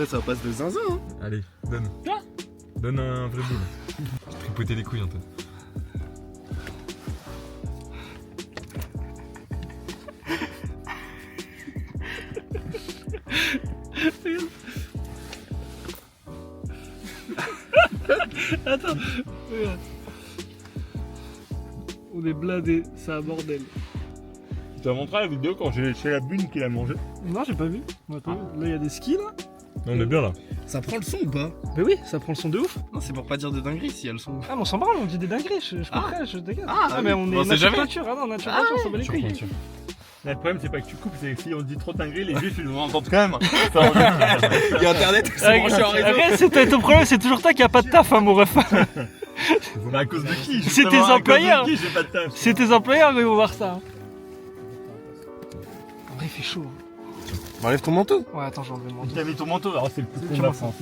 ça passe de zinzin hein. Allez, donne. Ah. Donne un vrai boule. J'ai tripoté les couilles Antoine. Attends, regarde. On est blindés, c'est un bordel. Tu t'as montré la vidéo quand j'ai léché la bune qu'il a mangé? Non, j'ai pas vu. Attends, là, il y a des skis là. Non, on est bien là. Ça prend le son ou pas? Mais oui, ça prend le son de ouf. Non, c'est pour pas dire de dinguerie si y a le son. Ah, mais on s'en branle, on dit des dingueries, je comprends, je dégage. Ah, mais oui. on est Bon, c'est nature jamais. peinture, ah non, nature peinture, on s'en bat les Sur couilles. peinture. Là, le problème, c'est pas que tu coupes, c'est que si on dit trop de dingueries, les juifs ils nous entendent quand même. Il y a internet, c'est branché en réseau. Arrête, c'est ton problème, c'est toujours toi qui a pas de taf, hein, mon ref. Mais à cause de qui? C'est tes Justement, à cause de employeurs. qui j'ai pas de taf? C'est tes employeurs qui vont voir ça. hein. En vrai, il fait chaud. hein. Enlève ton manteau. Ouais, attends, j'ai enlevé le manteau. T'as mis ton manteau, alors c'est le coup de Comment combat. ça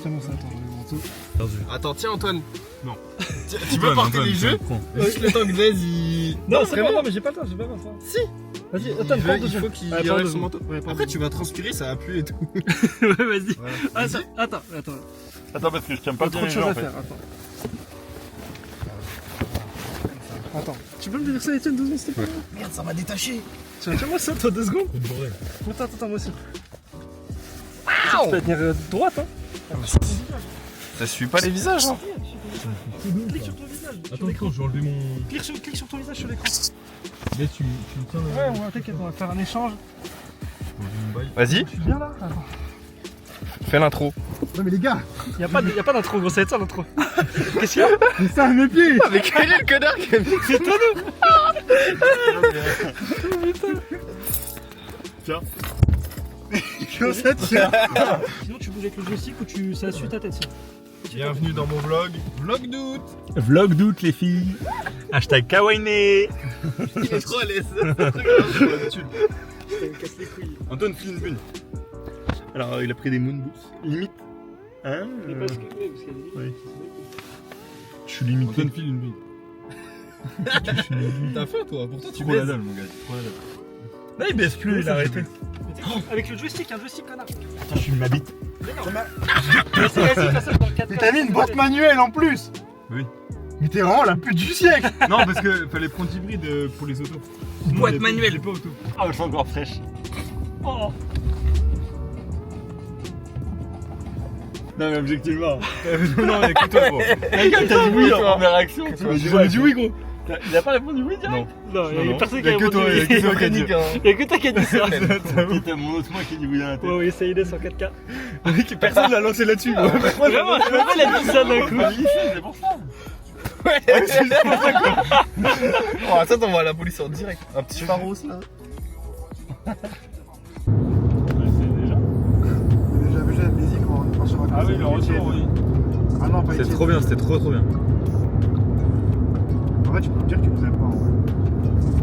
Comment ça, attends, j'ai enlevé le manteau. Perdu. Attends, tiens Antoine. Non. Tu peux porter les jeux? Juste le temps que Blaise il. Non, c'est vraiment. pas non, mais j'ai pas le temps, j'ai pas le temps. Si. Vas-y, Il attends, veut- prends il deux faut secondes. qu'il Ouais, prends enlève deux son manteau. secondes. Ouais, prends Après deux tu vas transpirer, ça va plus et tout. secondes. Ouais, vas-y. Voilà. Attends. Attends, parce que je tiens pas Trop bien de les choses gens à en fait. faire, attends. Tu peux me dire ça, Etienne, 2 secondes, s'il te plaît? Merde, ça m'a détaché. Tiens-moi ça, toi, 2 secondes. Coup de bordel. Attends, moi aussi. Tu peux tenir droite, hein. Ça suit pas les visages hein. Clique sur ton visage. Attends, je vais enlever mon. Clique sur ton visage sur l'écran. Là, tu me tiens Ouais, t'inquiète, on va faire un échange. Vas-y, Je suis bien là. Attends. fais l'intro. Ouais mais les gars, Y'a pas d'intro, gros, ça va être ça l'intro. Qu'est-ce qu'il y a? mais ça mes pieds. Avec quel est le connard qui a mis. C'est toi, Tiens. Comment ça tient? Sinon, tu bouges avec le joystick ou ça suit ta tête, ça. Bienvenue dans mon vlog. Vlog d'août. Vlog d'août, les filles. Hashtag Kawaii. Il est trop à l'aise. C'est trop grave, j'ai l'habitude. Ça me casse les couilles. Antoine, file une bune. Alors, il a pris des moon boots. Limite. Hein Mais parce que, oui, parce qu'il y a des oui. limites. Je suis limité. Antoine, file une bune. T'as faim toi, pourtant tu Trop la baises. dalle, mon gars. Trop la dalle. Là, il baisse plus, il a arrêté. Avec le joystick, connard. Attends, je filme ma bite. Vas-y, fais ça dans le 4K. Mais t'as mis une boîte manuelle en plus. Oui. Mais t'es vraiment la pute du siècle. Non, parce que fallait prendre hybride pour les autos. Boîte manuelle. pas auto. Ah, elles sont encore fraîches. Oh. Non, mais objectivement. Non, mais écoute-toi, gros. La gueule, t'as dit oui en mes réactions. J'aurais dit oui gros. Il a pas répondu oui direct? Non, il y a personne qui Y'a a que toi, répondu. y'a que toi qui a dit. Il y a que toi qui a dit ça. T'as mon autre moi qui dit oui dans la tête. Ouais, oui, ça y est, sur 4K. Personne l'a lancé là-dessus. Moi. Vraiment, il a dit ça d'un coup. C'est pour ça. Oh, ça t'envoie à la police en direct. Un petit pharos là. Déjà plaisir quand on marche sur la Ah oui, le retour, oui. Ah non, pas C'était ici. trop bien, c'était trop bien. En vrai, tu peux me dire que tu nous aimes pas. En vrai.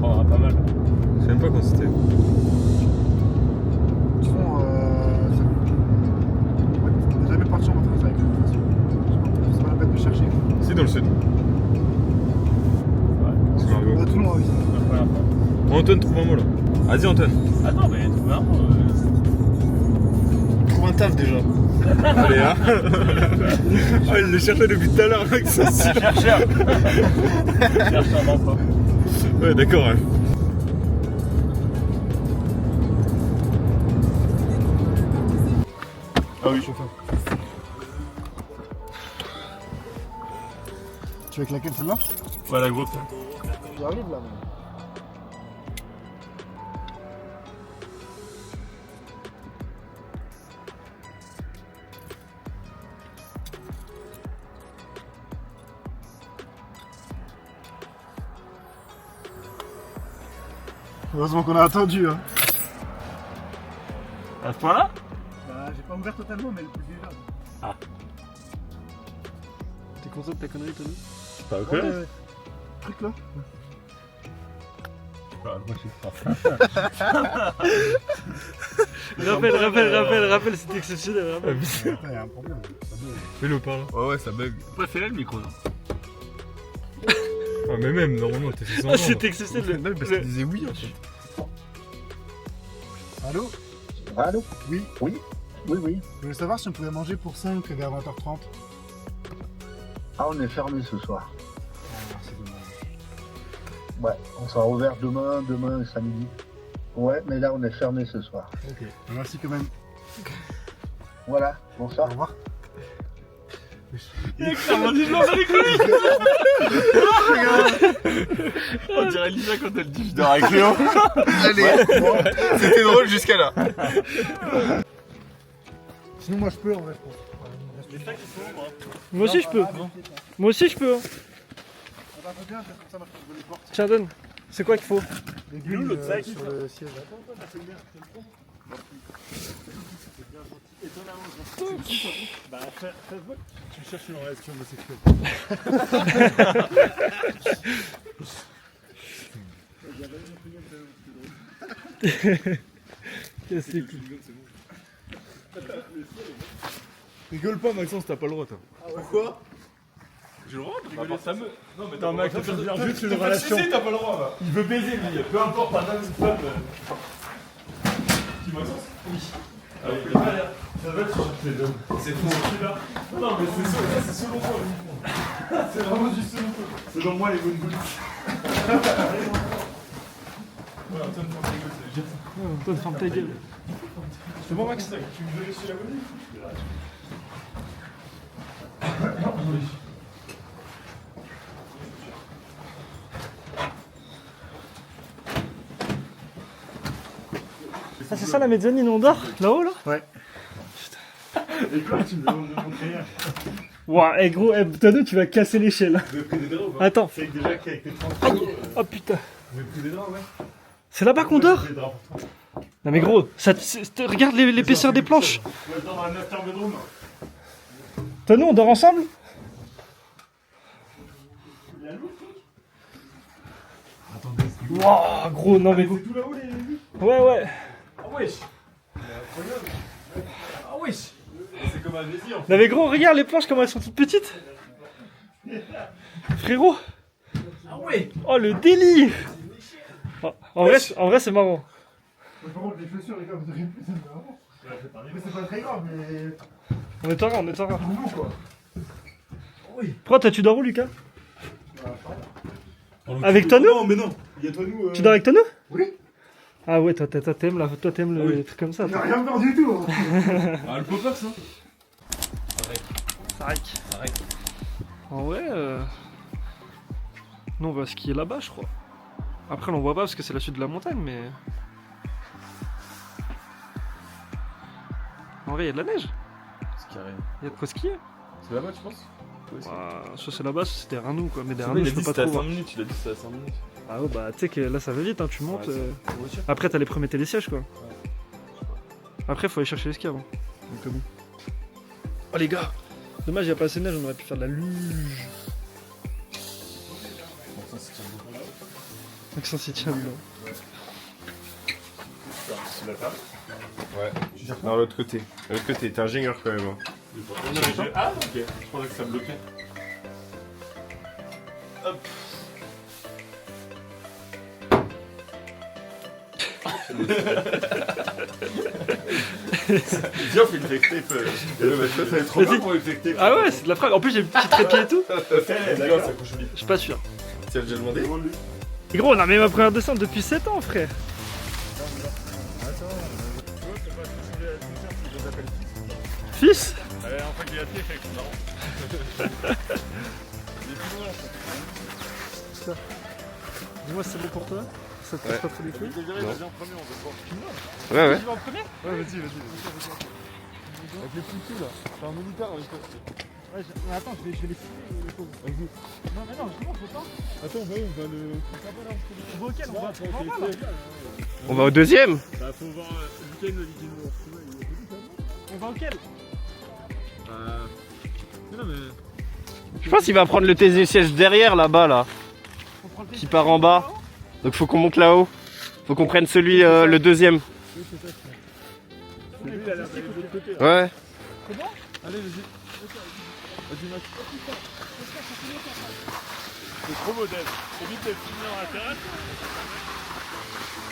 Oh, pas mal. Je sais même pas quand c'était. De toute façon, ouais, on n'est jamais parti en vacances avec eux. De toute façon. C'est pas la peine de chercher. C'est dans le sud. C'est On Margot. a tout le monde, oui. Antoine, trouve un mot là. Vas-y, Antoine. Attends, mais trouve un mot. Trouve un taf déjà. Allez, hein. Oh, il le cherchait depuis tout à l'heure, mec, ça c'est cher. Ouais, d'accord, ouais. Ah oui, chauffeur. Tu veux avec laquelle celle-là? Ouais, la grosse. J'arrive là. Heureusement qu'on a attendu hein. À ce point-là? Bah j'ai pas ouvert totalement mais le plus déjà. T'es content de ta connerie, Tony? Pas ok. Ouais. Truc là. Rappelle, c'était exceptionnel. Rappelle. Il y a un problème. Fais-le par là. Ouais, ça bug. Après, fais-le le micro. Ah, mais même, normalement, t'es fait Ah, sans c'était exceptionnel. Même parce qu'il disait oui en fait. Allô? Allô? Oui. Oui. Oui, oui. Je voulais savoir si on pouvait manger pour 5 vers 20h30. Ah, on est fermé ce soir. Ah, c'est dommage. Ouais, on sera ouvert demain et samedi. Ouais, mais là on est fermé ce soir. Ok. Merci quand même. Voilà, Au bonsoir. revoir. On dirait Lisa quand elle dit je dors avec Léo. Allez, c'était drôle jusqu'à là. Sinon, moi je peux en vrai, je pense. Moi aussi je peux. Moi aussi je peux. Hein. Attends, bien, comme ça, moi je peux ouvrir les portes. Tiens, donne. C'est quoi qu'il faut? Les bulles l'autre sac, sur le siège. Bah, fais voir que tu cherches une relation homosexuelle. Qu'est-ce que c'est? Rigole pas, Maxence, t'as pas le droit, toi. Pourquoi? J'ai le droit de rigoler, ça me. Non, mais Non, Maxence, ça veut dire juste une T'es pas relation. sucé, t'as pas le droit là. Il veut baiser, lui. Peu importe, un homme ou une femme. Qui, Maxence? Oui. Allez, ça va, tu cherches les hommes. C'est faux. Non, mais c'est selon moi, uniquement. C'est vraiment juste selon toi. Selon moi, les bonnes boules. Voilà, Antoine, ferme ta gueule, ça veut dire ça. Antoine, ferme ta gueule. C'est bon, Max? Tu veux laisser la bonne? Ah, c'est ça la mezzanine, on dort là-haut là? Et quoi, tu me demandes de montrer rien? Ouah, eh gros, Tano, tu vas casser l'échelle. Vous avez pris des draps ou pas? Attends. C'est que déjà qu'avec tes 30 euros, Oh putain. vous avez pris des draps, ouais? C'est là-bas qu'on dort? Des draps pour toi. Non mais gros, regarde l'épaisseur des planches. On va être dans un master bedroom. Tano, on dort ensemble? Attendez, c'est Wouah, gros, non mais gros. tout là-haut, les vues? Ouais. Ah wesh! Ah wesh! C'est comme un désir en fait. Non mais gros, regarde les planches comment elles sont toutes petites. Frérot. Ah ouais! Oh le délire. Oh, en vrai c'est marrant. Mais par contre, les chaussures, les gars, vous auriez pu, c'est marrant. Mais c'est pas très grave, mais. On est en rang, on est en rang. Pour nous, quoi. Pourquoi toi tu dors où Lucas? Avec Tano? Non, mais non! Il y a toi, nous. Tu dors avec Tano? Oui. Ah ouais, toi t'aimes le truc comme ça. Il n'y a rien peur du tout. Hein. Ah, le pop-up, ça? Ça règle. En vrai, nous on va skier là-bas, je crois. Après, on voit pas parce que c'est la suite de la montagne, mais. En vrai, il y a de la neige. C'est carré. Il y a de quoi skier. C'est là-bas, tu penses? Soit c'est là-bas, soit c'est derrière nous, quoi. Mais derrière Il nous, a je dit peux pas c'était à trop 5 voir. minutes, il a dit c'était à 5 minutes. Ah ouais, bah tu sais que là ça va vite, hein, tu montes. Ouais, c'est en voiture. Après, t'as les premiers télésièges, quoi. Après, faut aller chercher les skis avant. Donc, bon. Oh les gars! Dommage, il n'y a pas assez de neige, on aurait pu faire de la luge. Maxence il tient dedans. Ouais. Non, l'autre côté. L'autre côté, t'es ingénieur quand même. Hein. Ah, ok. Je pensais que ça bloquait. Hop. Viens, on fait une fake tape. Ça va être trop bien pour une fake tape. Ah ouais, c'est de la frappe. En plus, j'ai une petite trépied et tout. D'accord, ça couche vite. Je suis pas sûr. Tu as déjà demandé? Et gros, on a même ma première descente depuis 7 ans, frère. Fils? Ouais, en fait, il a pied, c'est marrant. Dis-moi si c'est bon pour toi. Ça te passe pas trop les couilles? Vas-y en premier, on veut voir. Ouais, ouais. Tu vas en premier? Ouais, vas-y. Avec les petits là. C'est un moniteur avec toi. Ouais, mais attends, je vais les filmer les pauvres. Vas-y. Non, mais non, justement, faut pas. Attends, bah, on va le. On va auquel? On va là. On va au deuxième? Bah, faut voir Lucas, le week-end. On va auquel? Non, mais. Je pense qu'il va prendre le siège derrière là-bas là. On prend le Qui part en bas. Donc faut qu'on monte là-haut. Faut qu'on prenne celui le deuxième. Lui, il a l'air d'aller de l'autre côté. Là. Ouais. Allez, vas-y. Vas-y, Max. C'est trop modeste. Évite de finir dans la terrasse.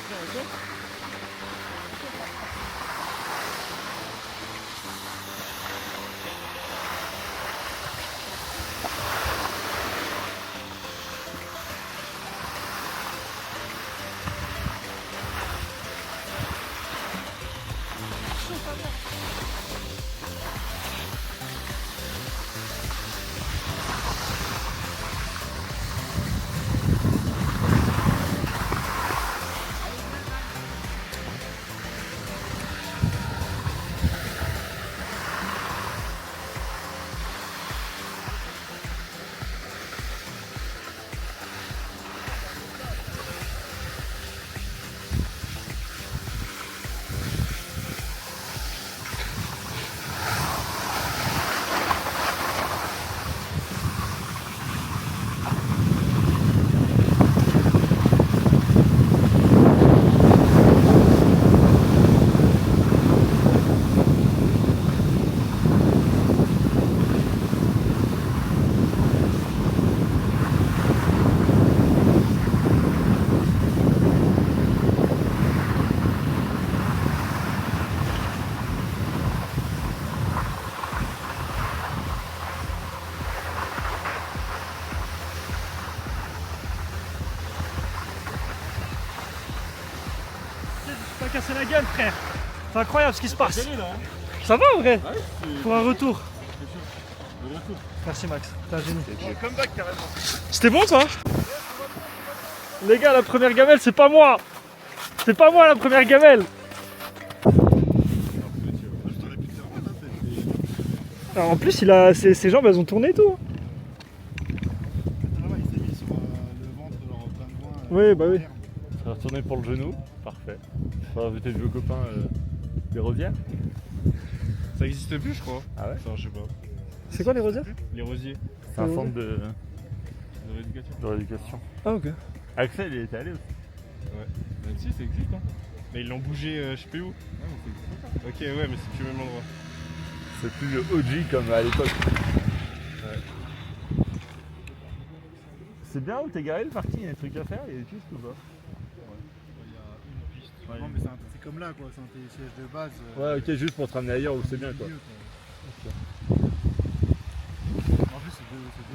Tiens, ok. T'as cassé la gueule, frère. C'est incroyable ce qui se passe. Ça va en vrai? Pour un retour. Merci Max, t'es un génie. Comeback carrément. C'était bon toi? Les gars, la première gamelle, c'est pas moi. C'est pas moi la première gamelle. Alors, en plus, ses jambes, elles ont tourné et tout. Il s'est mis sur le ventre en plein de loin. Oui, bah oui. Ça va retourner pour le genou. Parfait. Ça va inviter de vieux copains des rosières. Ça existe plus, je crois. Ah ouais? Enfin, je sais pas. C'est quoi les rosières? Les rosiers C'est un centre de rééducation. rééducation. Ah ok. Axel, il était allé aussi. Bah, si, ça existe, hein. Mais ils l'ont bougé, je sais plus où. Ok, ouais, mais c'est plus le même endroit. C'est plus le OG comme à l'époque. Ouais. C'est bien où t'es garé le parking, il y a des trucs à faire, il y a des pistes ou pas? Il y a une piste. Ouais. Non, mais c'est comme là, quoi. C'est un télésiège de base. Ouais, ok, juste pour te ramener ailleurs où c'est bien quoi. Milieu, En plus, c'est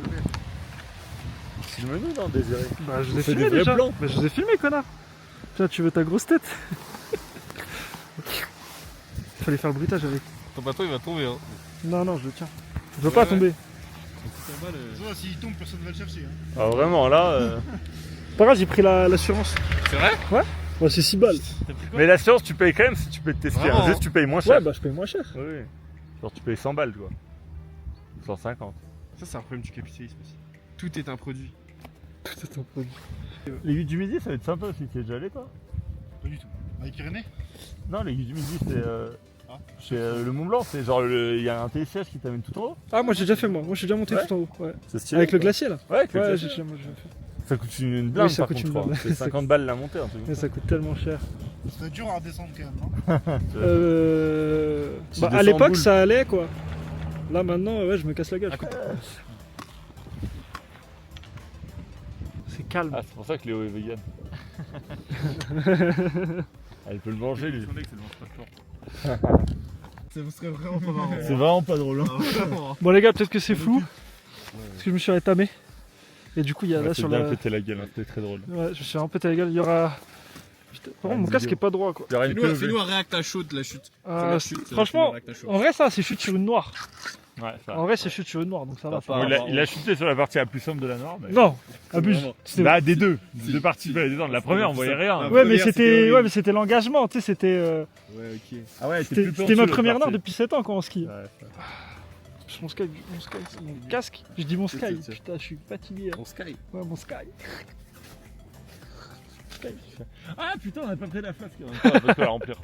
deux verres. Filme-nous, non, Désiré? Bah je vous ai On fait filmé des vrais déjà. plans. Bah je vous ai filmé, connard. Tiens, tu veux ta grosse tête? Fallait faire le bruitage avec. Ton bateau, il va tomber, hein. Non, non, je le tiens. Je veux pas tomber. Ça, s'il tombe, personne ne va le chercher. Hein. Ah vraiment, là... Pas grave, j'ai pris l'assurance. C'est vrai? Ouais, c'est 6 balles. Mais l'assurance, tu payes quand même si tu payes tes skis. Vraiment, Juste, tu payes moins cher. Ouais, bah je paye moins cher. Oui, oui. Genre, tu payes 100 balles, quoi. 150. Ça, c'est un problème du capitalisme aussi. Tout est un produit. Tout est un produit. Les 8 du midi, ça va être sympa aussi. Tu es déjà allé, toi? Pas du tout. Avec Pyrénées. Non, les 8 du midi, c'est... Ah. chez le Mont Blanc, c'est genre, il y a un télésiège qui t'amène tout en haut. Ah, moi j'ai déjà fait, moi. Moi j'ai déjà monté Ouais. tout en haut. Ouais. C'est stylé. Avec le quoi. glacier là. Ouais, avec le Ouais, glacier. j'ai déjà fait. Ça coûte une blinde, Oui, ça par coûte contre, une je crois. blinde. C'est 50 balles la montée, un truc. Mais ça coûte tellement cher. C'est dur à redescendre quand même, non? Tu Bah, descends à l'époque boule. ça allait quoi. Là maintenant, ouais, je me casse la gueule. C'est calme. Ah, c'est pour ça que Léo est vegan. Elle peut le manger, lui. Ça serait vraiment pas marrant. C'est vraiment pas drôle. Hein. Bon les gars, peut-être que c'est flou. Parce que je me suis rétamé. Et du coup, il y a là Ouais, sur bien la. pété la gueule, hein, c'était très drôle. Ouais, je me suis un peu pété la gueule. Il y aura. Putain, par contre, mon une casque vidéo. est pas droit quoi. Il y aura une POV. un réact à chute, la chute. Ah, franchement, en vrai, ça, c'est chute sur une noire. Ouais, ça. En vrai, c'est chute sur une noire, donc ça va. Bon, il a chuté sur la partie la plus sombre de la noire. Mais... Non, abuse. Vraiment. C'était- Bah, des deux. Des deux parties. Des deux. La première, on voyait rien. Ouais, mais c'était l'engagement, tu sais, c'était Ouais, ok. Ah ouais, c'était ma première noire depuis 7 ans quand on skie. Ouais, ça. Mon casque, je dis mon sky, C'est- putain, je suis fatigué. hein. On sky. Ouais, mon sky. Ah putain, on a pas pris la flasque. On va la remplir.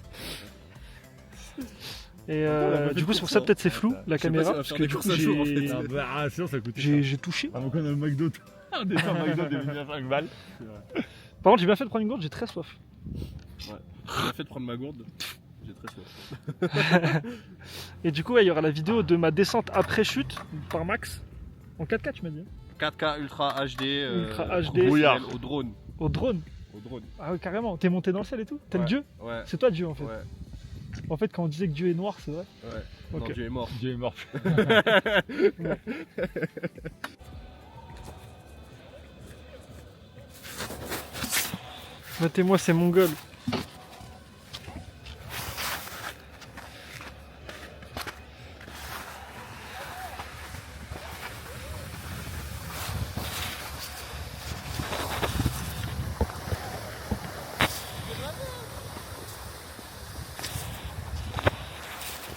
Et on a pas fait du coup, de c'est pour course, ça hein. peut-être c'est flou la Je sais pas caméra si on va parce faire que des du coup courses à jour, en fait. j'ai Ah, sûr, ça coûte j'ai touché. Ah, donc on a le McDo. On descend le McDo des 5 balles. Par contre, j'ai bien fait de prendre une gourde, j'ai très soif. J'ai fait de prendre ma gourde. J'ai très soif. Et du coup, ouais, il y aura la vidéo de ma descente après chute par Max en 4K, tu m'as dit. 4K Ultra HD. Ultra HD. Brouillard. Au drone. Au drone. Au drone. Ah ouais, carrément. T'es monté dans le ciel et tout. T'es le Ouais. dieu. Ouais. C'est toi Dieu en fait. Ouais. En fait, quand on disait que Dieu est noir, c'est vrai. Ouais. Ok. Non, Dieu est mort. Dieu est mort. Mettez-moi ces mongols.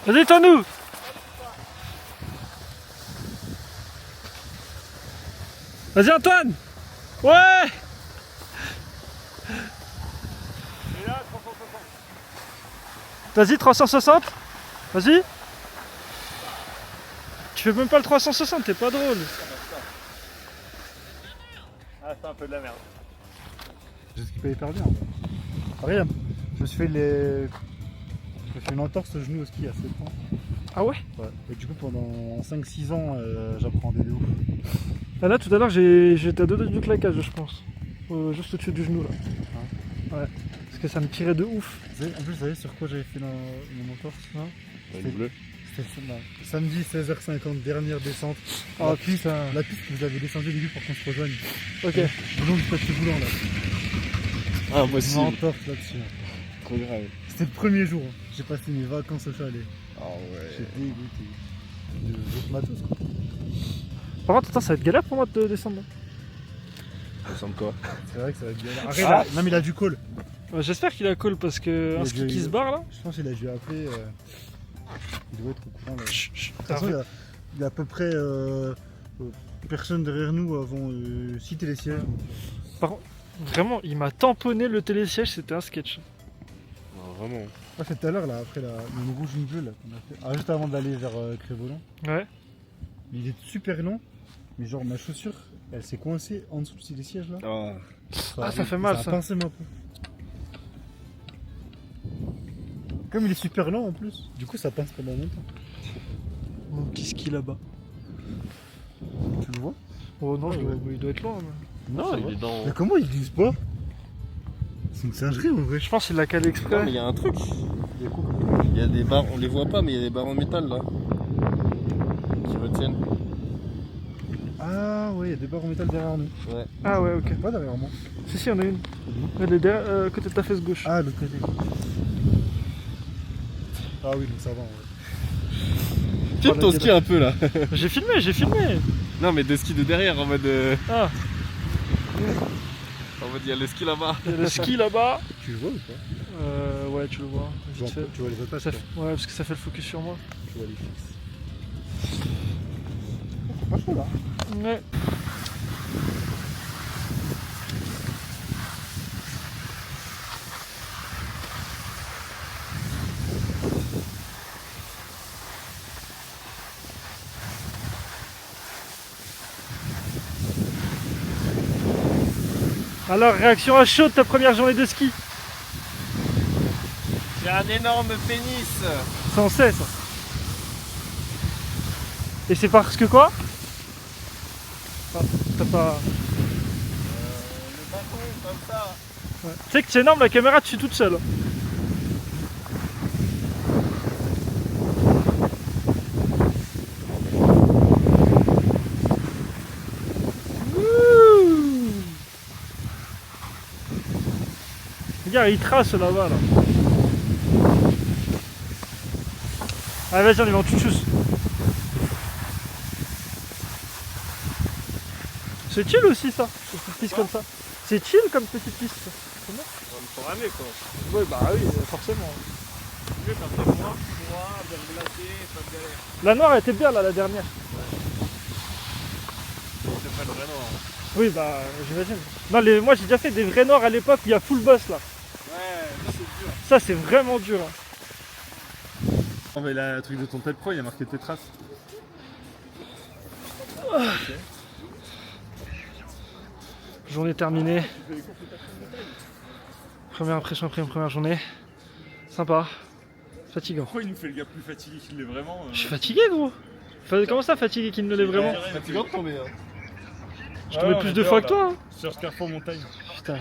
Vas-y, toi-nous! Vas-y, Antoine! Ouais! Vas-y, 360. Vas-y. Tu fais même pas le 360, t'es pas drôle. Ah, c'est un peu de la merde. J'ai skippé hyper bien. Regarde, je me suis fait une entorse au genou au ski à 7 ans. Ah ouais? Ouais. Et du coup, pendant 5-6 ans, j'apprenais de ouf. Ah là, tout à l'heure, j'étais à deux doigts du claquage, je pense. Juste au-dessus du genou, là. Ouais. Parce que ça me tirait de ouf. En plus, vous savez sur quoi j'avais fait mon entorse? Le bleu. C'était samedi 16h50, dernière descente. Oh putain. La piste que vous avez descendue au début pour qu'on se rejoigne. Ok. Le long du tapis roulant là. Ah, moi aussi. Une entorse là-dessus. Trop grave. C'était le premier jour. J'ai passé mes vacances au chalet. Ah ouais. J'étais dégoûté. De votre matos quoi. Par contre, attends, ça va être galère pour moi de descendre là. Ça ressemble quoi? C'est vrai que ça va être galère. Arrête là. Non mais il a du call. J'espère qu'il a call parce que un ski qui se barre là. Je pense qu'il a dû appeler. Il doit être au courant là. Chut, chut. De toute façon, il y a à peu près personne derrière nous avant 6 télésièges. Vraiment, il m'a tamponné le télésiège, c'était un sketch. Non, vraiment. Ah, c'est tout à l'heure là, après une rouge, une bleue là qu'on a fait. Ah, juste avant d'aller vers Crévolant. Ouais. Il est super long, mais genre ma chaussure, elle s'est coincée en dessous des sièges là. Ah. Ça fait mal, ça. ça. a pincé ma peau. Comme il est super lent en plus, du coup ça pince pendant longtemps. Mon petit ski là-bas. Tu le vois? Oh non, il doit être loin. Non, il est dans. Mais comment ils disent pas? C'est une singerie en vrai. Je pense qu'il l'a calé Non, exprès. mais il y a un truc. Il y a des barres, on les voit pas, mais il y a des barres en métal là. Qui retiennent. Ah ouais, il y a des barres en métal derrière nous. Ouais. Ah ouais, ok. Pas derrière moi. Si, si, il y en a une. Elle est derrière, côté de ta fesse gauche. Ah, l'autre côté. Ah oui, donc ça va en vrai. Filme ton ski un peu là. J'ai filmé, j'ai filmé. Non, mais de ski de derrière en mode. Ah, En mode, il y a le ski là-bas. il y a le ski là-bas. Tu le vois ou pas? Ouais, tu le vois. Vite fait. Tu vois les attaches Ça quoi. fait- Ouais, parce que ça fait le focus sur moi. Tu vois les fixes. Pas chaud là. Ouais. Alors, réaction à chaud de ta première journée de ski. J'ai un énorme pénis. Ça on sait ça. Et c'est parce que quoi? Ah, t'as pas... Le bâton, comme ça. Ouais. Tu sais que c'est énorme, la caméra tu suis toute seule. Wouh. Regarde, il trace là-bas là. Allez, vas-y, on y va en chouchous. C'est chill aussi ça, une petite piste comme ça. C'est chill comme petite piste. On va me programmer quoi. Ouais, bah oui, forcément. Mieux quand c'est noir, bien glacé, pas de galère. La noire elle était bien là, la dernière. C'est pas le vrai noir. Oui, bah j'imagine. Non, moi j'ai déjà fait des vrais noirs à l'époque où il y a full boss là. Ouais, ça c'est dur. Ça c'est vraiment dur. Hein. Non, mais là, le truc de ton tel pro, il y a marqué tes traces. Journée terminée. Première impression après une première journée. Sympa. Fatigant. Pourquoi il nous fait le gars plus fatigué qu'il l'est vraiment Je suis fatigué gros. Comment ça fatigué qu'il ne l'est vraiment? C'est fatigant de tomber. Hein. Je tombais plus de fois que toi. Hein. Sur Carrefour Montagne. Putain.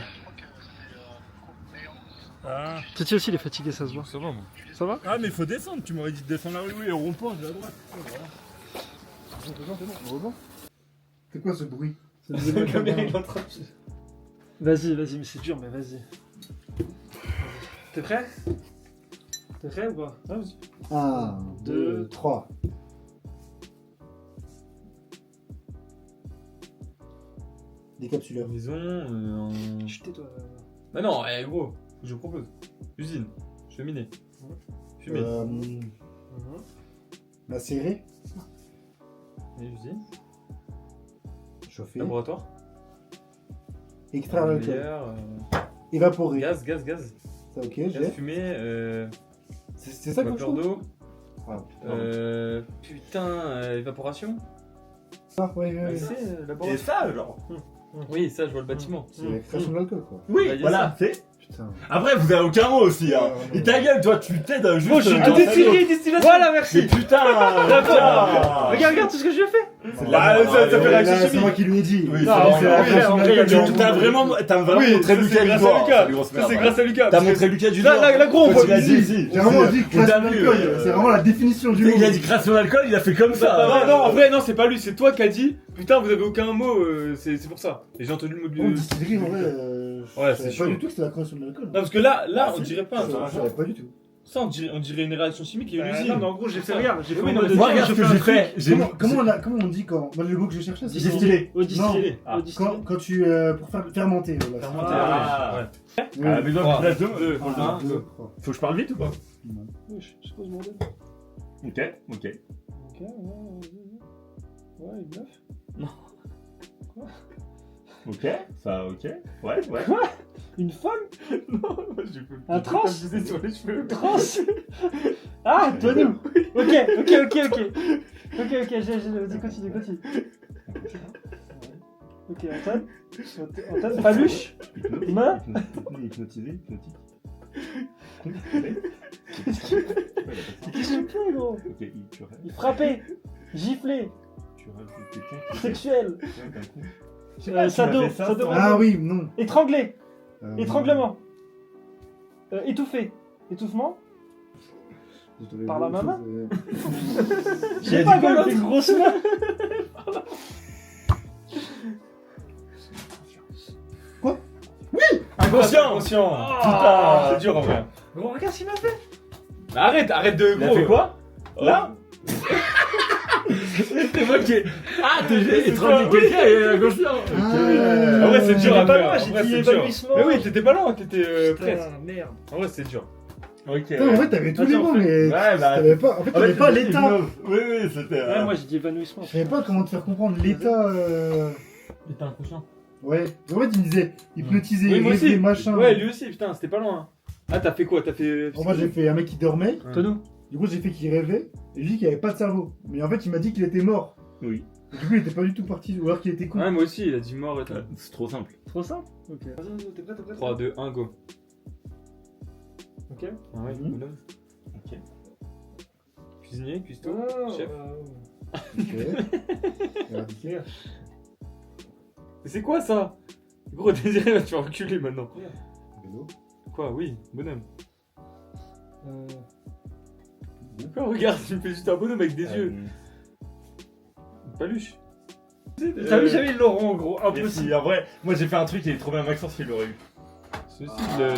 Ah. Titi aussi il est fatigué, ça se voit. Ça va, moi. Ça va? Ah, mais il faut descendre. Tu m'aurais dit de descendre la rue. Oui, au rond-point, de la droite. C'est quoi ce bruit? Vas-y, vas-y, mais c'est dur, mais vas-y. T'es prêt? T'es prêt ou pas? 1, 2, 3. Décapsuleur. Maison, Chut, tais-toi. Bah non, gros, je propose. Usine, cheminée, fumée, La serrée. et usine, Chauffer. laboratoire, Extraire l'alcool. nucléaire, Évaporer. gaz, Ça ok, gaz j'ai. fumée, C'est ça comme vapeur chose. d'eau, Ah, putain, évaporation. ah, ouais, ouais, ouais. C'est laboratoire. ça, genre. Oui, ça, je vois le bâtiment. C'est l'extraction de l'alcool quoi. Oui, Bah, y a voilà, c'est. Putain. Après, vous avez aucun mot aussi, hein. Ouais, Et ta gueule, toi, tu t'aides juste. Moi, je dans- distillation. Voilà, merci. Mais putain! Regarde tout ce que je lui ai fait. Bah, ça fait réaction C'est chimique. moi qui lui ai dit. Oui, Non, c'est en vrai, en vrai, t'as vraiment montré Lucas du doigt. Ça, c'est grâce à Lucas. T'as montré Lucas du doigt. Là, gros, on voit Il a dit, J'ai vraiment dit On t'a création vu, d'alcool. C'est vraiment la définition du mot. il a dit création d'alcool, il a fait comme ça. Non, en vrai, non, c'est pas lui, c'est toi qui as dit. Putain, vous avez aucun mot, c'est pour ça. Et j'ai entendu le mot Bon, de. distillerie, en vrai, Ouais, je c'est savais chaud. pas du tout que c'était la création de l'alcool. Non, parce que là, Ah, on si. dirait pas. Je savais pas du tout. Ça, on dirait une réaction chimique et une usine. Non, mais en gros, j'ai fait rien. J'ai fait Oui, en non, mode mais tiens, regarde je ce que fais un j'ai truc. fait. Comment on dit quand. Moi, le mot que je cherchais, c'est. Distillé. Au distillé. Ah. Au distillé. Quand tu. Pour faire fermenter. Voilà. Fermenter, Ah. ouais. Oui. Ah, mais donc, Trois, là, deux. deux, Ah, un, deux. trois. Faut que je parle vite ou pas? Oui, je sais pas ce bordel. Ok, ok. Ok, ouais, une meuf. Ok, ça, ok. Ouais, ouais. Une femme. J'ai fait Un trans. taper sur les cheveux. Trans. Ah, toi nous. Ok, j'ai, vas-y, continue. Ok, Antoine, Paluche. Main. Hypnotisé. Qu'est-ce qu'il fait, gros? Ok, Il frappait, giflait, tu rajoutes quelqu'un sexuel, d'un coup. sado, Ah oui, non. étranglé, Euh, étranglement, étouffé, étouffement. je devais Par voir la autre maman. chose, Je sais pas, quoi, avec une grosse main. Inconscient. Ah. C'est dur en vrai. Gros, regarde ce qu'il m'a fait. Mais arrête de Il a gros. fait quoi? Là. C'est moi qui ai. Ah, t'es étranglé quelqu'un et inconscient. Ah. En vrai, c'est dur J'étais à pas faire. loin, En j'ai vrai, dit c'est dur. évanouissement. Mais oui, t'étais pas loin, t'étais prête. Putain, merde. En vrai, c'est dur. Ok. Putain, en fait, t'avais tous les Attends, mots, mais. Ouais, bah. T'avais pas. En fait, t'avais pas l'état. Oui, c'était. Ouais, moi j'ai dit évanouissement. Je savais pas comment te faire comprendre l'état. T'étais inconscient. Ouais. En fait, il me disait hypnotisé, Oui, moi aussi. rêver, machin. Ouais, lui aussi, putain, c'était pas loin. Ah, t'as fait quoi? T'as fait. Moi, j'ai fait un mec qui dormait. Tono. Du coup, j'ai fait qu'il rêvait. Et lui, qu'il avait pas de cerveau. Mais en fait, il m'a dit qu'il était mort. Oui. Et du coup, il était pas du tout parti. Ou alors qu'il était con. Ouais, moi aussi, il a dit mort et tout. C'est trop simple. Trop simple. Ok. Vas-y, t'es prêt? 3, 2, 1, go. Ok. Ah ouais, Mhm. bonhomme. Ok. Cuisinier, cuistot, chef. Ok. Éradiqué. Mais c'est quoi ça? Gros, Désiré, tu vas reculer maintenant. Vélo. Quoi? Oui, bonhomme. Quoi? Regarde, tu me fais juste un bonhomme avec des yeux. Paluche. T'as vu, j'avais Laurent, gros. Impossible. Impossible. En vrai, moi j'ai fait un truc et il trouvait un Maxence qui l'aurait eu. Ceci,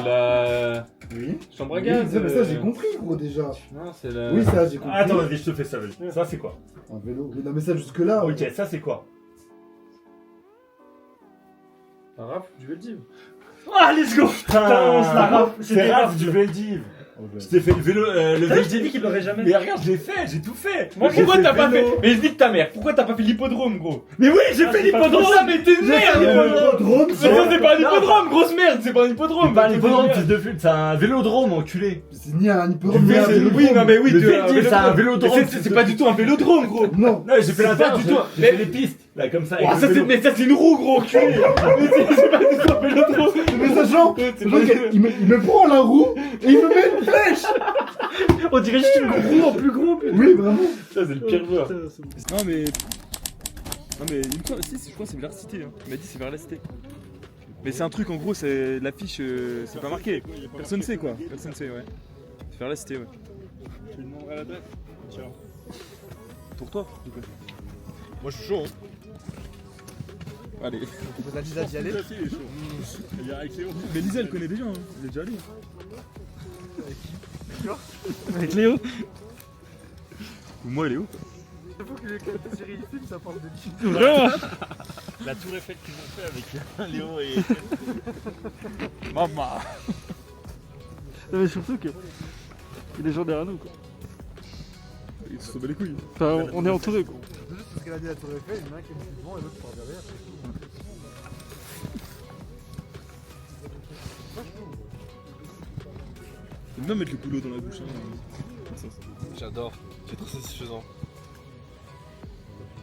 la Oui. chambre à Oui, gaz. ça, j'ai compris, gros, déjà. Non, c'est la. Oui, ça, j'ai compris. Attends, vas-y, je te fais ça, vas-y. Ça c'est quoi? Un vélo. Oui, non, mais ça, jusque-là. Ok, ça c'est quoi? Un rap du Veldiv. Ah, let's go. Putain, c'est la raf. C'est C'était Raph raf. du Veldiv. Oh, Je t'ai fait le vélo, le Je t'ai Veldiv. dit qu'il l'aurait jamais. Mais regarde, je l'ai fait, j'ai tout fait. Moi, J'ai Pourquoi fait t'as le pas vélo. fait. Mais vite ta mère, pourquoi t'as pas fait l'hippodrome, gros? Mais oui, j'ai Ah, fait c'est pas l'hippodrome. Comment ça, mais t'es une merde, l'hippodrome! Drôme, Mais ça, c'est pas un hippodrome, grosse merde, c'est pas un hippodrome! C'est pas un hippodrome, fils de pute, c'est un vélodrome, enculé. C'est ni un hippodrome, Mais ni un c'est- vélodrome. Oui, non, mais oui, Le tu- Veldiv, c'est un Mais vélodrome. c'est pas du tout un vélodrome, gros! Non. Non, j'ai fait C'est l'intérieur, pas du tout un- j'ai mais- fait les pistes, là, comme ça. Oh, avec ça, le vélo. mais ça, c'est une roue, gros, enculé! Mais c'est pas du tout un vélodrome! Mais ça, Jean, C'est Jean, pas- il me prend la roue et il me met une flèche. On dirait juste une roue en plus gros. Putain. Oui, vraiment. Ça, c'est le pire joueur. Putain, c'est bon. Non, mais. Non, mais il me semble, si, je crois que c'est vers la cité. Hein. Il m'a dit c'est vers la cité. Mais c'est un truc, en gros, c'est l'affiche, c'est pas marqué. Personne sait quoi. Personne sait, ouais. C'est vers la cité, ouais. Tu lui demanderas l'adresse. Tiens. Pour toi, du coup. Moi je suis chaud. Allez. On a dit d'y aller. Mais Lisa, elle connaît déjà, hein. Elle est déjà allée. Avec Léo. Ou moi, elle est où? Vraiment. La tour Eiffel qu'ils ont fait avec Léo et. Maman. Non, mais surtout que. Il est gens derrière nous, quoi. Ils se sont bat les couilles. Enfin, on est entouré, quoi. Parce qu'elle a dit la tour Eiffel, il y en a un qui est mis devant et l'autre par derrière. J'aime bien mettre le couteau dans la bouche. Hein. J'adore, c'est très satisfaisant.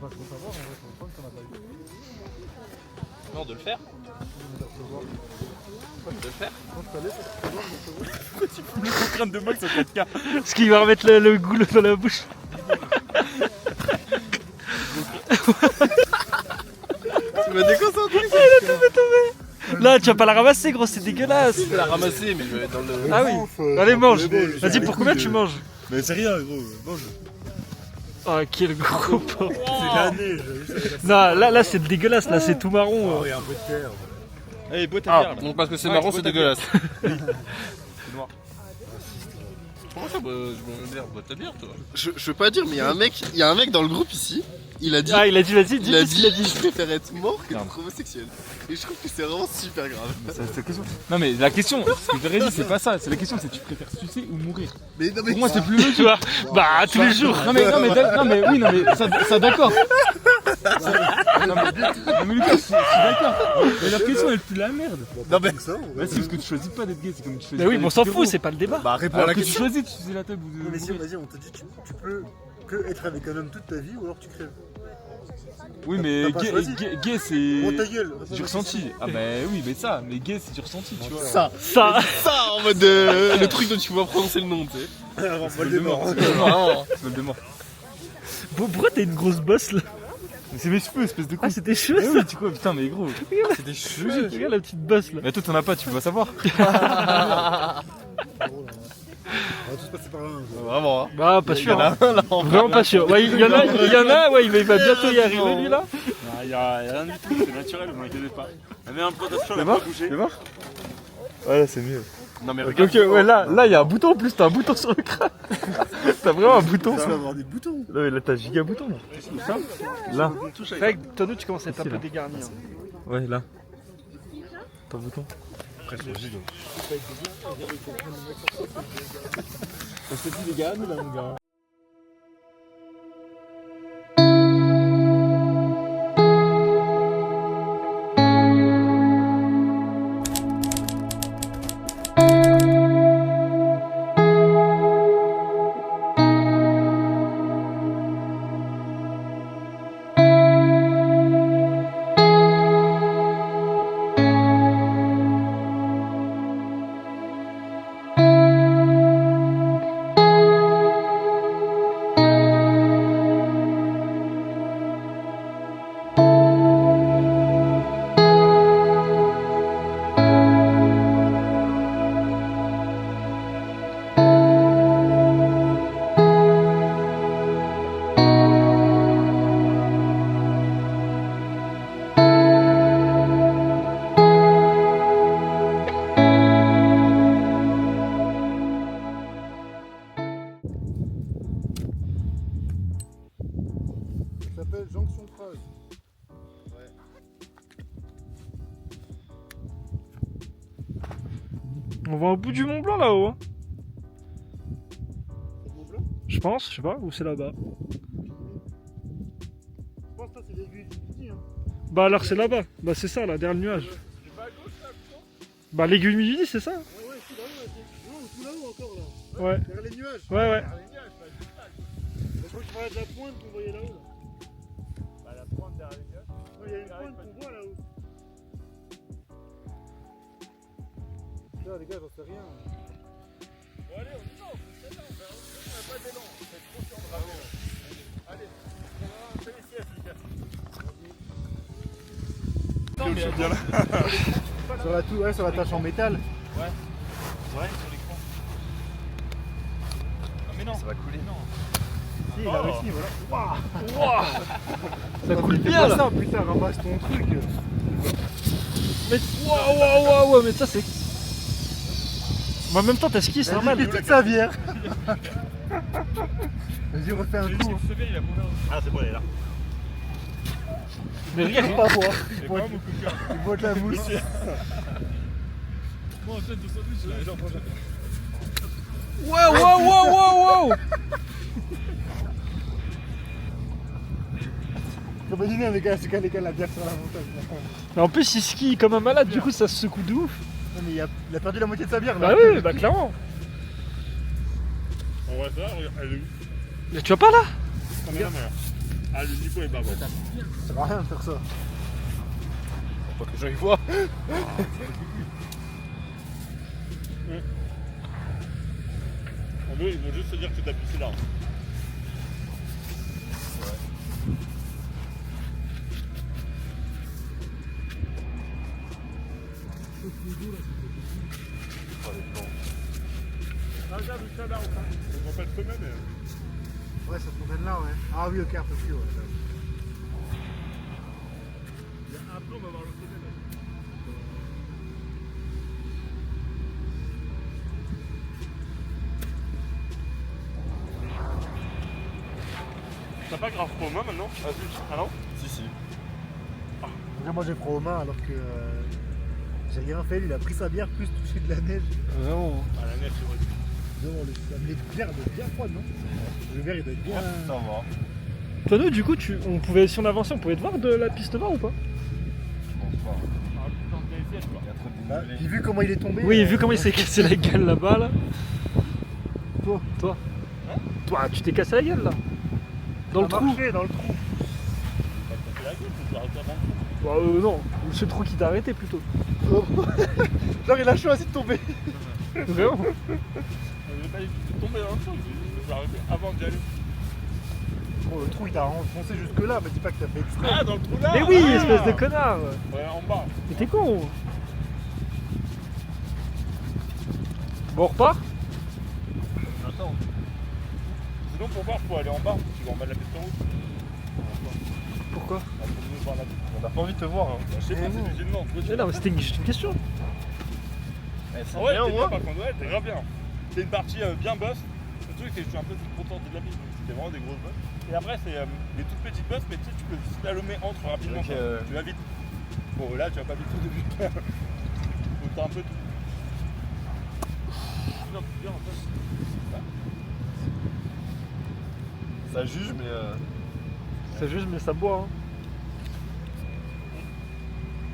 Pas trop savoir, en vrai, c'est pas qu'on a pas eu. Non, de le faire. De le faire. Le crâne de Max en 4K. Parce qu'il va remettre le goulot dans la bouche. Tu m'as déconcentré. Là, tu vas pas la ramasser, gros, c'est dégueulasse. Je vais la ramasser, mais je vais être dans le. Ah oui. Allez, mange. Vas-y, pour combien tu manges? Mais c'est rien, gros. Mange. Oh, quel gros porc. C'est l'année, Non, là c'est dégueulasse, là c'est tout marron. Oui, un peu de terre. Allez, bois ta bière Ah, là. donc parce que c'est Ouais, marron, bois c'est ta bière. dégueulasse. C'est noir. Comment ça, je bois ta bière, toi? Je veux pas dire, mais il y a un mec dans le groupe ici. Il a dit. Ah, il a dit, vas-y, dis Il a ce qu'il a dit dit. je préfère être mort que Merde. d'être homosexuel. Et je trouve que c'est vraiment super grave. C'est la question. Non mais la question, ce que j'aurais dit c'est pas ça, c'est la question c'est tu préfères sucer ou mourir. Mais non, mais Pour moi c'est plus logique. Tu vois, bah, tous les jours. Non mais oui non mais ça d'accord. Non mais Lucas, je suis d'accord. Mais la question elle pue la merde. non, mais Ça, Bah c'est parce que tu choisis pas d'être gay, c'est comme tu choisis. Bah oui, pas mais on d'être s'en hétéro. fout, c'est pas le débat. bah réponds à Alors la que tu question. choisis de sucer la table ou de mais si, mourir. vas-y, on te dit, tu peux que être avec un homme toute ta vie ou alors tu crèves. Oui mais T'as pas choisi. gay Bon, ta c'est gueule. du ressenti. Ah bah oui mais ça, mais gay c'est du ressenti tu vois. Ça, Ça, en mode le truc dont tu peux pas prononcer le nom, tu sais. Alors, Voldemort. Vraiment. C'est Voldemort. pourquoi t'as une grosse bosse là? Mais c'est mes cheveux espèce de con. Ah, c'est tes cheveux Mais ça? oui tu quoi putain mais gros. C'est des cheveux. Regarde la petite bosse là. Mais toi t'en as pas, tu peux pas savoir. On va tous passer par là. Vraiment, hein. Bah, pas sûr. Hein. Là, en vrai, Vraiment pas sûr. Ouais, il y en a, ouais, il va bientôt y arriver lui là. Il y a rien du tout, c'est naturel, vous inquiétez pas. La meilleure implantation, elle a voir pas bougé. Fais voir. Ouais là c'est mieux. Non, mais Ok, regarde. ouais, là, il y a un bouton en plus, t'as un bouton sur le crâne. T'as vraiment un bouton. Ça va avoir des boutons. Non, mais là, t'as giga bouton. Là. Là. C'est vrai que Tono, tu commences à être un Ici, peu là. dégarni. Hein. Ouais, là. T'as un bouton. Ça s'appelle Jonction Creuse. On va au bout du Mont Blanc là-haut. Hein. C'est Mont Blanc. Je pense, je sais pas, ou c'est là-bas. Je pense que ça, c'est l'aiguille du midi. Hein. Bah alors c'est là-bas. Bah c'est ça là, derrière le nuage. Bah l'aiguille midi, c'est ça. Ouais, c'est là-haut. Non, tout là-haut encore là. Ouais, Derrière les nuages. ouais, ouais. Je crois que je parlais de la pointe qu'on voyait là-haut. Là. Bah, la pointe derrière les nuages. Ouais, il y a une pointe qu'on voit là-haut. Là, les gars, j'en sais rien. Bon, allez, on y va, on fait ça, on n'a pas d'élan, on fait trop sur le drapeau. Allez, on fait les sièges, les gars. Sur la, ouais, sur la tâche en métal. Ouais, sur l'écran. Non, mais non. Ça va couler. Non. Si, il a réussi, voilà. Ça coule Fais bien pas là. ça, putain, ramasse ton truc. Mais waouh, mais ça c'est. Mais en même temps, t'as ski, c'est normal. Il toute sa bière. Vas-y, refais un coup. Ah, c'est bon, elle est là. Mais regarde, Pas boire. C'est pas mon coca. Il boit de la mousse. Moi, en fait, de sandwich, là, genre. wow. Imaginez un gars, c'est quand les gars la bière sur la montagne. Mais en plus, il skie comme un malade, du coup, ça se secoue de ouf. Non, mais il a perdu la moitié de sa bière là. Bah oui, bah clairement. On va voir, regarde, elle est où? Mais tu vas pas là? Caméra, mère. Ah, le Nico est bas, bon. Ça sert à rien de faire ça. Faut pas que j'aille voir. En gros, ils vont juste se dire que t'as pissé là. Ah, regarde, ça là, on voit pas le sommet, mais. Ouais, cette fontaine là, ouais. Ah oui, ok, un peu plus, ouais. Il y a un peu, on va voir le sommet là. pas grave froid aux mains maintenant. Ah non? Si, si. Après, moi j'ai froid aux mains alors que j'ai rien fait. Il a pris sa bière plus touché de la neige. Vraiment. Ah la neige c'est vrai. Devant les bières doivent être bien froides, non? Le verre il doit être bien. Ça va. Toi, nous, du coup, on pouvait, si on avançait, on pouvait te voir de la piste var ou pas? Je pense pas. Ah putain de DSS quoi. Il y a trop de Bah, dénivelé. puis vu comment il est tombé. Oui, vu comment il s'est cassé la gueule là-bas, là. Toi. Hein? Toi, tu t'es cassé la gueule là. Dans le trou. Marché, dans le trou. Bah t'as fait la gueule, faut que tu arrêtes avant. Bah, non, c'est le trou qui t'a arrêté plutôt. Genre il a choisi de tomber. Vraiment. Je vais pas tomber dans le trou, je vais arrêter avant d'y aller. Bon, le trou il t'a enfoncé jusque là, mais dis pas que t'as fait exprès. Ah dans le trou là. Mais oui, ah espèce de connard. Ouais en bas. Mais t'es con. Bon, on repart? Attends. Sinon pour voir faut aller en bas, tu vas en bas de la piste en route. Pourquoi? Ah, faut venir voir la piste. On n'a pas envie de te voir. Hein. Bah, je sais pas, Eh c'est non. du gênement. Mais non, mais c'était juste une question. Eh, c'est Ah ouais, bien, t'es moi. bien par contre, ouais, t'es grave bien. C'est une partie bien boss. Le truc c'est que je suis un peu content de la piste, donc c'était vraiment des grosses bosses. Et après c'est des toutes petites bosses, mais tu sais, tu peux slalomer entre rapidement. Ok, quoi. Tu vas vite. Bon là tu vas pas vite au début. Donc t'as un peu tout. Non, c'est bien en fait. Ça juge, mais. C'est juste, mais ça boit. Hein.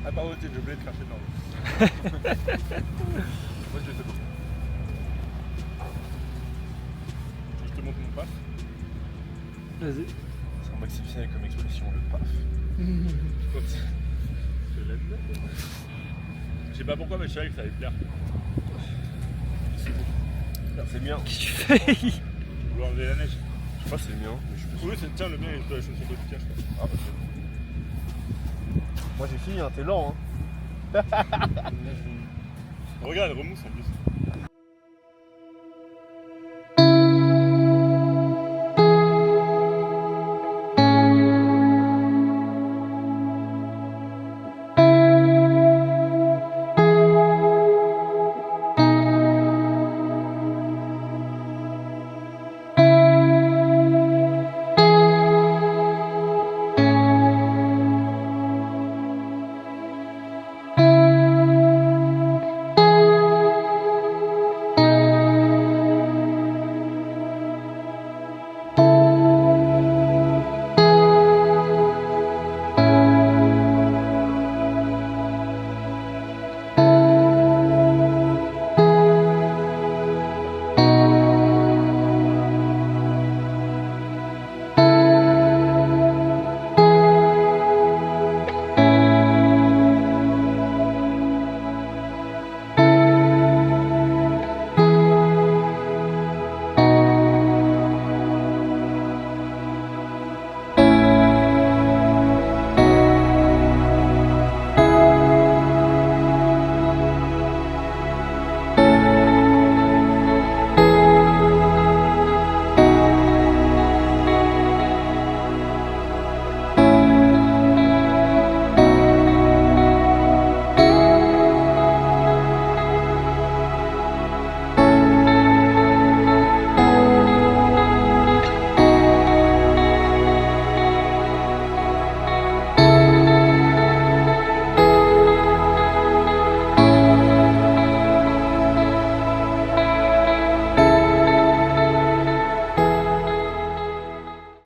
Ah bah ouais, j'ai oublié de cracher dedans. Moi je vais te montrer. Je te montre mon passe. Vas-y. C'est un exceptionnel comme expression, le paf. Je l'aime bien. Je sais pas pourquoi, mais je savais que ça allait te plaire. C'est bien. Qu'est-ce que tu fais? Je voulais enlever la neige. Je sais pas si c'est le mien, mais je suis pas sûr. Oui, c'est tiens le mien, il doit la chanson de cache. Ah, bah, c'est bon. Moi j'ai fini, hein, t'es lent. Hein. Regarde, elle remousse en plus.